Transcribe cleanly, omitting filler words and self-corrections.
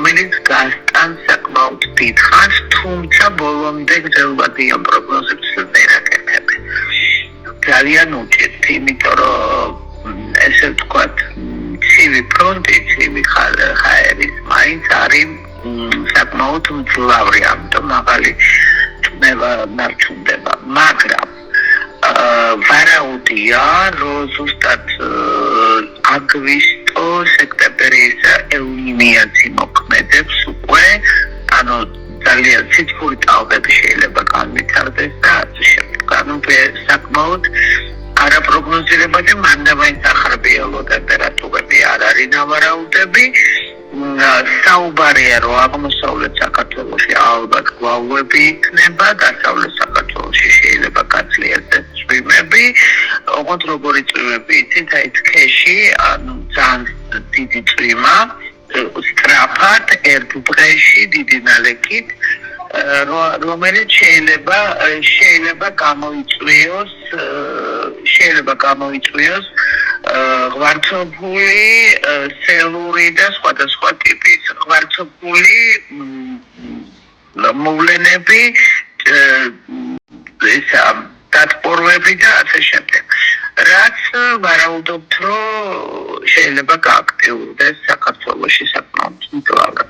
რომელიც გასტანს საკმაოდ დიდხანს, თუმცა ბოლომდე გრძელვადია პროგნოზებს ვერაკეთებ. ძალიან უჭირთ, იმიტომ რომ ესე ვთქვათ, ცივი ფრონტი, ცივი ჰაერის მაინც არის საკმაოდ მძლავრი, ამიტომ მაღალი წნევა ნარჩუნდება, მაგრამ ვარაუდია, რომ ზუსტად აგვისტო, სექტემბრის ელნინიაც იმოქმედებს უკვე, ანუ ძალიან ციფრული ტალღები შეიძლება განვითარდეს და ასე შემდეგ. ანუ საკმაოდ არაპროგნოზირებადი, მანდამაინც ახარბიელო ტემპერატურები არ არის ნავარაუდები. საუბარია, რომ აღმოსავლეთ საქართველოში ალბათ გვალვები იქნება, დასავლეთ საქართველოში შეიძლება გაძლიერდეს წვიმები, ოღონდ როგორი წვიმები იცით, აი თქეში, ანუ ძალიან დიდი წვიმა, სწრაფად, ერთ დღეში, დიდი ნალექით, რომელიც შეიძლება გამოიწვიოს ღვარცობული, სელური და სხვადასხვა ტიპის ღვარცობული მოვლენები, დატბორვები და ასე შემდეგ. რაც ვარაუდობთ, რომ შეიძლება გააქტიურდეს საქართველოში საკმაოდ მძლავრად.